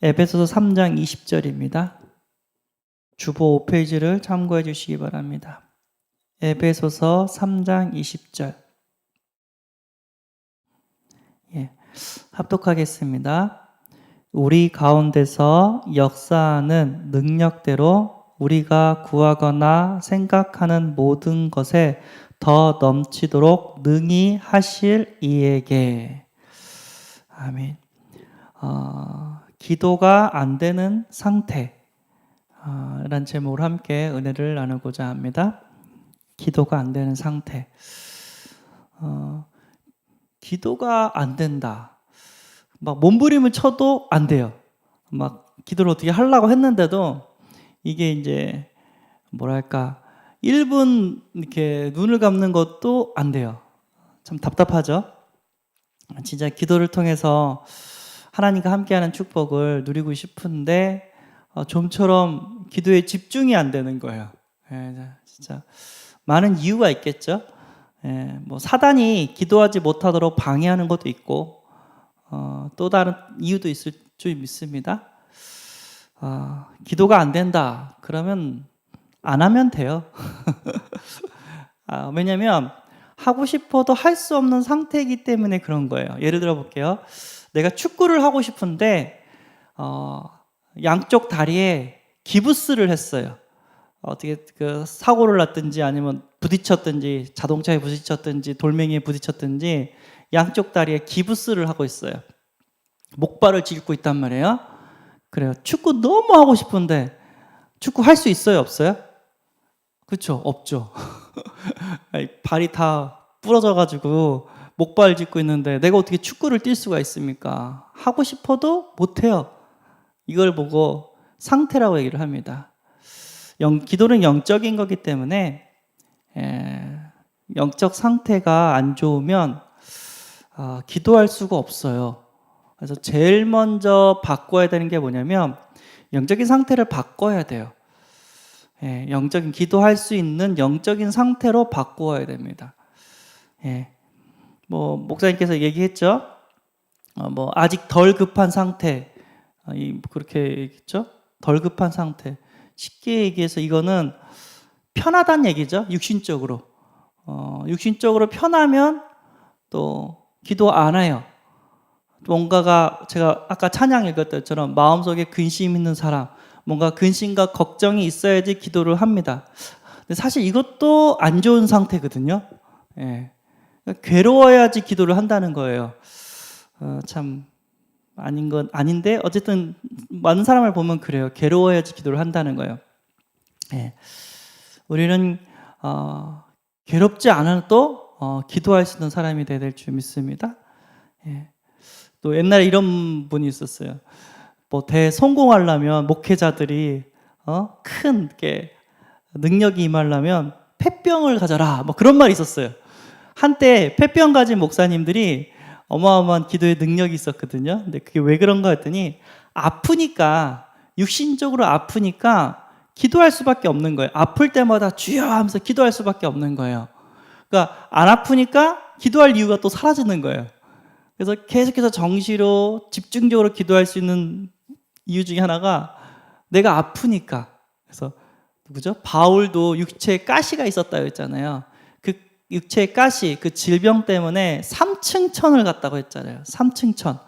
에베소서 3장 20절입니다. 주보 5페이지를 참고해 주시기 바랍니다. 에베소서 3장 20절. 합독하겠습니다. 우리 가운데서 역사하는 능력대로 우리가 구하거나 생각하는 모든 것에 더 넘치도록 능히 하실 이에게. 아멘. 기도가 안 되는 상태 라는 제목으로 함께 은혜를 나누고자 합니다. 기도가 안 되는 상태. 기도가 안 된다. 막 몸부림을 쳐도 안 돼요. 막 기도를 어떻게 하려고 했는데도 이게 이제 뭐랄까 1분 이렇게 눈을 감는 것도 안 돼요. 참 답답하죠? 진짜 기도를 통해서 하나님과 함께하는 축복을 누리고 싶은데 좀처럼 기도에 집중이 안 되는 거예요. 진짜 많은 이유가 있겠죠. 뭐 사단이 기도하지 못하도록 방해하는 것도 있고 또 다른 이유도 있을 줄 믿습니다. 기도가 안 된다 그러면 안 하면 돼요. 왜냐하면 하고 싶어도 할 수 없는 상태이기 때문에 그런 거예요. 예를 들어 볼게요. 내가 축구를 하고 싶은데 양쪽 다리에 기부스를 했어요. 어떻게 그 사고를 났든지 아니면 부딪혔든지 자동차에 부딪혔든지 돌멩이에 부딪혔든지 양쪽 다리에 기부스를 하고 있어요. 목발을 짚고 있단 말이에요. 그래요. 축구 너무 하고 싶은데 축구 할 수 있어요, 없어요? 그렇죠, 없죠. 발이 다 부러져가지고 목발 짚고 있는데 내가 어떻게 축구를 뛸 수가 있습니까? 하고 싶어도 못해요. 이걸 보고 상태라고 얘기를 합니다. 기도는 영적인 거기 때문에 영적 상태가 안 좋으면 기도할 수가 없어요. 그래서 제일 먼저 바꿔야 되는 게 뭐냐면 영적인 상태를 바꿔야 돼요. 영적인 기도할 수 있는 영적인 상태로 바꾸어야 됩니다. 뭐 목사님께서 얘기했죠. 뭐 아직 덜 급한 상태, 그렇게 얘기했죠. 덜 급한 상태. 쉽게 얘기해서 이거는 편하다는 얘기죠. 육신적으로. 육신적으로 편하면 또 기도 안 해요. 뭔가가 제가 아까 찬양 읽었던 것처럼 마음속에 근심 있는 사람, 뭔가 근심과 걱정이 있어야지 기도를 합니다. 근데 사실 이것도 안 좋은 상태거든요. 괴로워야지 기도를 한다는 거예요. 참 아닌 건 아닌데 어쨌든 많은 사람을 보면 그래요. 괴로워야지 기도를 한다는 거예요. 우리는 괴롭지 않아도 기도할 수 있는 사람이 돼야 될 줄 믿습니다. 또 옛날에 이런 분이 있었어요. 뭐 대성공하려면 목회자들이 큰 게 능력이 임하려면 폐병을 가져라 뭐 그런 말이 있었어요. 한때 폐병 가진 목사님들이 어마어마한 기도의 능력이 있었거든요. 근데 그게 왜 그런가 했더니 아프니까 육신적으로 아프니까 기도할 수밖에 없는 거예요. 아플 때마다 주여 하면서 기도할 수밖에 없는 거예요. 그러니까 안 아프니까 기도할 이유가 또 사라지는 거예요. 그래서 계속해서 정시로 집중적으로 기도할 수 있는 이유 중에 하나가 내가 아프니까. 그래서 누구죠? 바울도 육체에 가시가 있었다고 했잖아요. 그 육체의 가시, 그 질병 때문에 3층 천을 갔다고 했잖아요. 3층 천.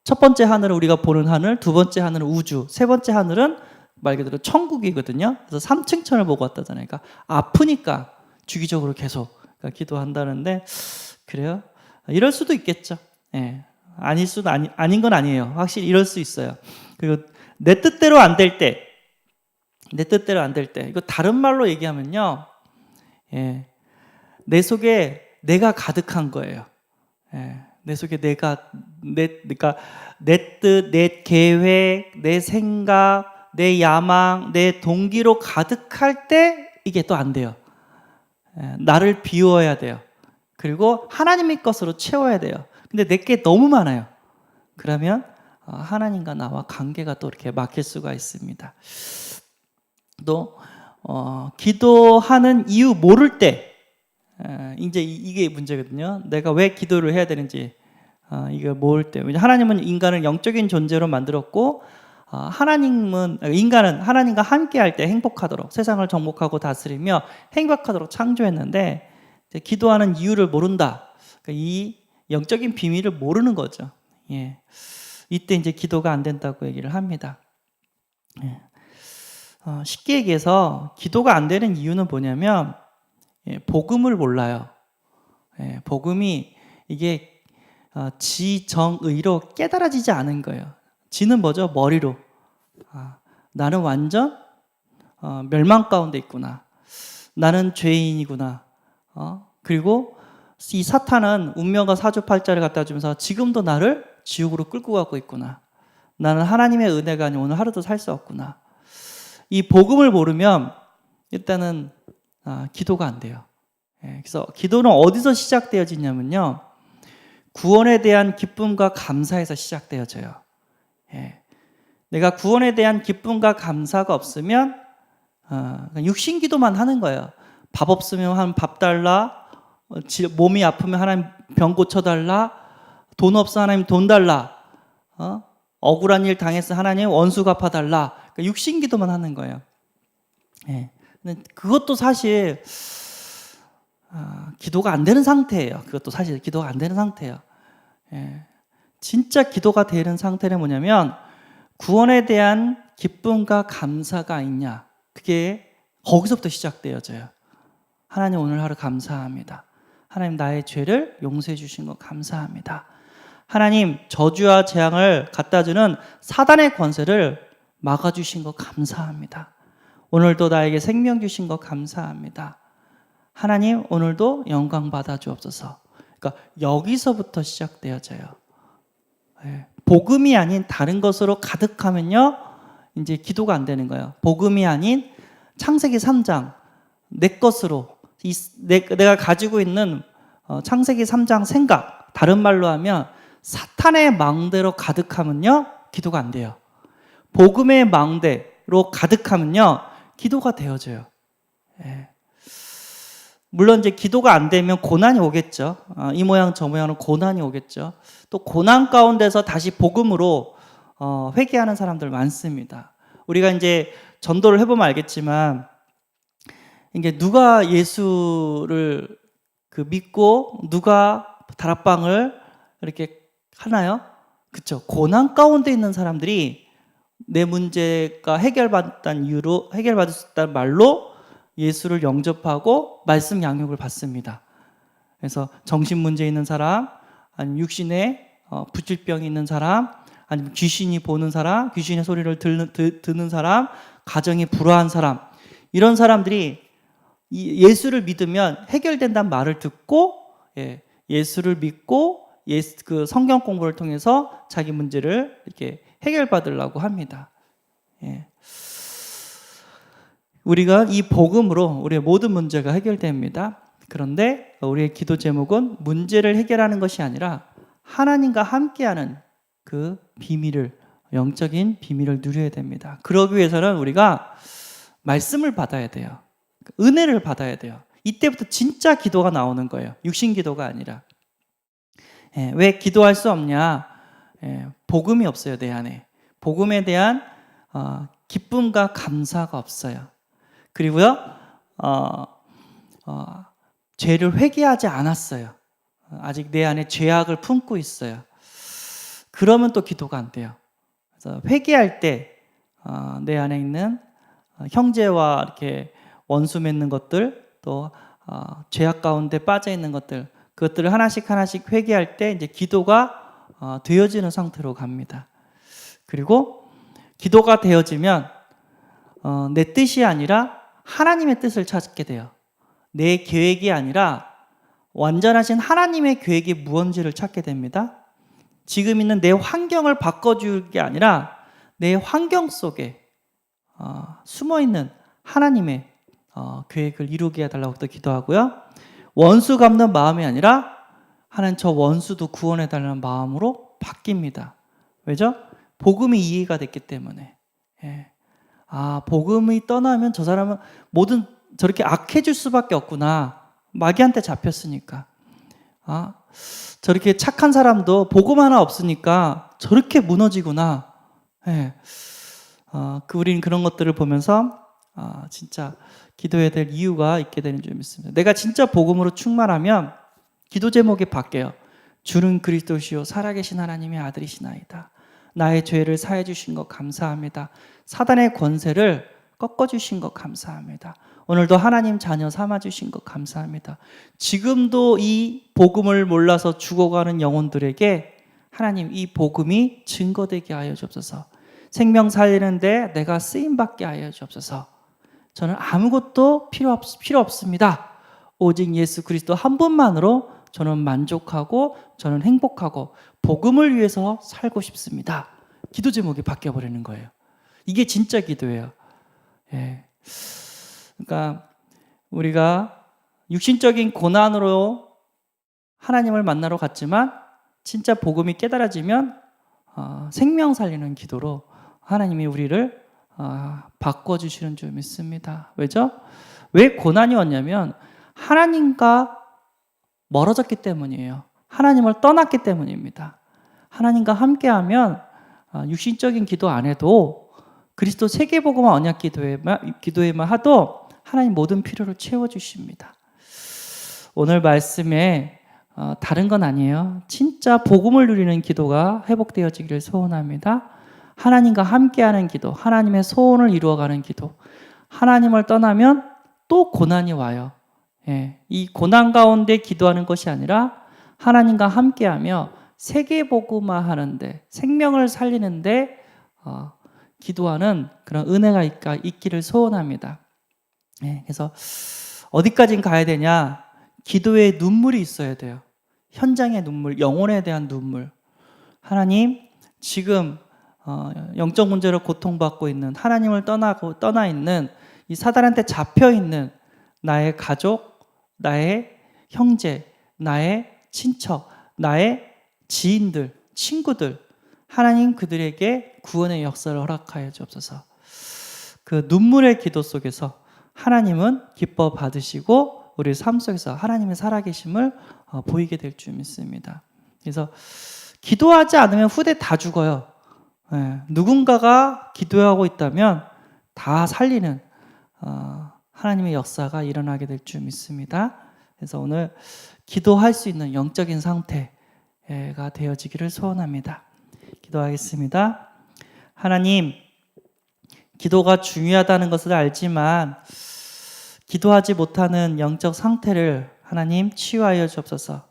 첫 번째 하늘은 우리가 보는 하늘, 두 번째 하늘은 우주, 세 번째 하늘은 말 그대로 천국이거든요. 그래서 3층 천을 보고 왔다잖아요. 그러니까 아프니까 주기적으로 계속 기도한다는데 그래요? 이럴 수도 있겠죠. 아닐 수도 아닌 건 아니에요. 확실히 이럴 수 있어요. 그리고 내 뜻대로 안 될 때, 이거 다른 말로 얘기하면요, 내 속에 내가 가득한 거예요. 내 속에 그러니까 내 뜻, 내 계획, 내 생각, 내 야망, 내 동기로 가득할 때 이게 또 안 돼요. 나를 비워야 돼요. 그리고 하나님의 것으로 채워야 돼요. 근데 내게 너무 많아요. 그러면 하나님과 나와 관계가 또 이렇게 막힐 수가 있습니다. 또 기도하는 이유 모를 때 이제 이게 문제거든요. 내가 왜 기도를 해야 되는지 이걸 모을 때, 왜냐 하나님은 인간을 영적인 존재로 만들었고 인간은 하나님과 함께할 때 행복하도록, 세상을 정복하고 다스리며 행복하도록 창조했는데 이제 기도하는 이유를 모른다. 그러니까 이 영적인 비밀을 모르는 거죠. 예. 이때 이제 기도가 안 된다고 얘기를 합니다. 예. 쉽게 얘기해서 기도가 안 되는 이유는 뭐냐면 복음을 몰라요. 복음이 이게 지정의로 깨달아지지 않은 거예요. 지는 뭐죠? 머리로. 나는 완전 멸망 가운데 있구나. 나는 죄인이구나. 그리고 이 사탄은 운명과 사주팔자를 갖다 주면서 지금도 나를 지옥으로 끌고 가고 있구나. 나는 하나님의 은혜가 아니면 오늘 하루도 살 수 없구나. 이 복음을 모르면 일단은 기도가 안 돼요. 그래서 기도는 어디서 시작되어지냐면요, 구원에 대한 기쁨과 감사에서 시작되어져요. 내가 구원에 대한 기쁨과 감사가 없으면 육신 기도만 하는 거예요. 밥 없으면 하나님 밥 달라, 몸이 아프면 하나님 병 고쳐달라, 돈 없어 하나님 돈 달라, 억울한 일 당했어 하나님 원수 갚아달라. 그러니까 육신 기도만 하는 거예요. 근데 그것도 사실 기도가 안 되는 상태예요. 그것도 사실 기도가 안 되는 상태예요. 진짜 기도가 되는 상태는 뭐냐면 구원에 대한 기쁨과 감사가 있냐, 그게 거기서부터 시작되어져요. 하나님 오늘 하루 감사합니다. 하나님 나의 죄를 용서해 주신 거 감사합니다. 하나님 저주와 재앙을 갖다주는 사단의 권세를 막아주신 거 감사합니다. 오늘도 나에게 생명 주신 거 감사합니다. 하나님 오늘도 영광 받아 주옵소서. 그러니까 여기서부터 시작되어져요. 복음이 아닌 다른 것으로 가득하면요, 이제 기도가 안 되는 거예요. 복음이 아닌 창세기 3장 내 것으로 내가 가지고 있는 창세기 3장 생각, 다른 말로 하면 사탄의 망대로 가득하면요 기도가 안 돼요. 복음의 망대로 가득하면요 기도가 되어져요. 물론 이제 기도가 안 되면 고난이 오겠죠. 이 모양 저 모양은 고난이 오겠죠. 또 고난 가운데서 다시 복음으로 회개하는 사람들 많습니다. 우리가 이제 전도를 해보면 알겠지만 이게 누가 예수를 믿고 누가 다락방을 이렇게 하나요? 그렇죠. 고난 가운데 있는 사람들이 내 문제가 해결받았다는 이유로, 해결받을 수 있다는 말로 예수를 영접하고 말씀 양육을 받습니다. 그래서 정신 문제 있는 사람, 아니면 육신에 부질병이 있는 사람, 아니면 귀신이 보는 사람, 귀신의 소리를 듣는 사람, 가정이 불화한 사람, 이런 사람들이 예수를 믿으면 해결된다는 말을 듣고 예수를 믿고 그 성경 공부를 통해서 자기 문제를 이렇게 해결받으려고 합니다. 우리가 이 복음으로 우리의 모든 문제가 해결됩니다. 그런데 우리의 기도 제목은 문제를 해결하는 것이 아니라 하나님과 함께하는 그 비밀을, 영적인 비밀을 누려야 됩니다. 그러기 위해서는 우리가 말씀을 받아야 돼요. 은혜를 받아야 돼요. 이때부터 진짜 기도가 나오는 거예요. 육신 기도가 아니라. 왜 기도할 수 없냐? 복음이 없어요, 내 안에. 복음에 대한 기쁨과 감사가 없어요. 그리고요, 죄를 회개하지 않았어요. 아직 내 안에 죄악을 품고 있어요. 그러면 또 기도가 안 돼요. 그래서 회개할 때 내 안에 있는 형제와 이렇게 원수 맺는 것들, 또 죄악 가운데 빠져 있는 것들, 그것들을 하나씩 하나씩 회개할 때 이제 기도가 되어지는 상태로 갑니다. 그리고 기도가 되어지면 내 뜻이 아니라 하나님의 뜻을 찾게 돼요. 내 계획이 아니라 완전하신 하나님의 계획이 무언지를 찾게 됩니다. 지금 있는 내 환경을 바꿔줄 게 아니라 내 환경 속에 숨어있는 하나님의 계획을 이루게 해달라고 또 기도하고요. 원수 갚는 마음이 아니라 하나님 저 원수도 구원해달라는 마음으로 바뀝니다. 왜죠? 복음이 이해가 됐기 때문에. 복음이 떠나면 저 사람은 저렇게 악해질 수밖에 없구나. 마귀한테 잡혔으니까. 저렇게 착한 사람도 복음 하나 없으니까 저렇게 무너지구나. 예. 우리는 그런 것들을 보면서 진짜 기도해야 될 이유가 있게 되는 줄 믿습니다. 내가 진짜 복음으로 충만하면 기도 제목이 바뀌어요. 주는 그리스도시요 살아계신 하나님의 아들이시나이다. 나의 죄를 사해 주신 것 감사합니다. 사단의 권세를 꺾어 주신 것 감사합니다. 오늘도 하나님 자녀 삼아 주신 것 감사합니다. 지금도 이 복음을 몰라서 죽어가는 영혼들에게 하나님 이 복음이 증거되게 하여 주옵소서. 생명 살리는데 내가 쓰임받게 하여 주옵소서. 저는 아무것도 필요 없습니다. 오직 예수 그리스도 한 분만으로 저는 만족하고 저는 행복하고 복음을 위해서 살고 싶습니다. 기도 제목이 바뀌어버리는 거예요. 이게 진짜 기도예요. 예. 그러니까 우리가 육신적인 고난으로 하나님을 만나러 갔지만 진짜 복음이 깨달아지면 생명 살리는 기도로 하나님이 우리를 바꿔주시는 줄 믿습니다. 왜죠? 왜 고난이 왔냐면 하나님과 멀어졌기 때문이에요. 하나님을 떠났기 때문입니다. 하나님과 함께하면 육신적인 기도 안 해도 그리스도 세계복음화 언약 기도에만 하도 하나님 모든 필요를 채워주십니다. 오늘 말씀에 다른 건 아니에요. 진짜 복음을 누리는 기도가 회복되어지기를 소원합니다. 하나님과 함께하는 기도, 하나님의 소원을 이루어가는 기도. 하나님을 떠나면 또 고난이 와요. 예, 이 고난 가운데 기도하는 것이 아니라 하나님과 함께하며 세계복음화 하는데 생명을 살리는데 기도하는 그런 은혜가 있기를 소원합니다. 예, 그래서 어디까지 가야 되냐? 기도에 눈물이 있어야 돼요. 현장의 눈물, 영혼에 대한 눈물. 하나님, 지금 영적 문제로 고통받고 있는 하나님을 떠나 있는 이 사단한테 잡혀 있는 나의 가족, 나의 형제, 나의 친척, 나의 지인들, 친구들, 하나님 그들에게 구원의 역사를 허락하여 주옵소서. 그 눈물의 기도 속에서 하나님은 기뻐 받으시고 우리 삶 속에서 하나님의 살아계심을 보이게 될 줄 믿습니다. 그래서 기도하지 않으면 후대 다 죽어요. 예, 누군가가 기도하고 있다면 다 살리는 하나님의 역사가 일어나게 될 줄 믿습니다. 그래서 오늘 기도할 수 있는 영적인 상태가 되어지기를 소원합니다. 기도하겠습니다. 하나님, 기도가 중요하다는 것을 알지만 기도하지 못하는 영적 상태를 하나님 치유하여 주옵소서.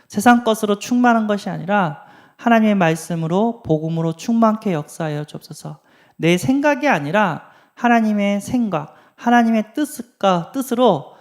세상 것으로 충만한 것이 아니라 하나님의 말씀으로 복음으로 충만케 역사하여 주옵소서. 내 생각이 아니라 하나님의 생각, 하나님의 뜻으로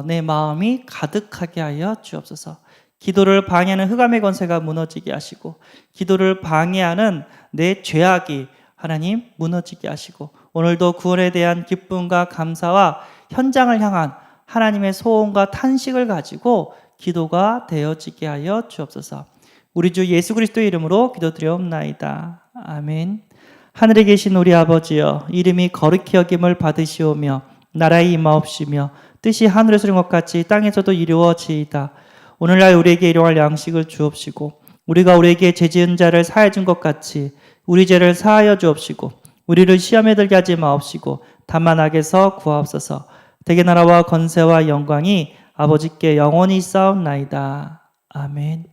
내 마음이 가득하게 하여 주옵소서. 기도를 방해하는 흑암의 권세가 무너지게 하시고 기도를 방해하는 내 죄악이 하나님 무너지게 하시고 오늘도 구원에 대한 기쁨과 감사와 현장을 향한 하나님의 소원과 탄식을 가지고 기도가 되어지게 하여 주옵소서. 우리 주 예수 그리스도의 이름으로 기도드려옵나이다. 아멘. 하늘에 계신 우리 아버지여, 이름이 거룩히 여김을 받으시오며 나라의 임하옵시며 뜻이 하늘에서 이룬 것 같이 땅에서도 이루어지이다. 오늘날 우리에게 일용할 양식을 주옵시고 우리가 우리에게 죄 지은 자를 사하여 준 것 같이 우리 죄를 사하여 주옵시고 우리를 시험에 들게 하지 마옵시고 다만 악에서 구하옵소서. 대개 나라와 권세와 영광이 아버지께 영원히 있사옵나이다. 아멘.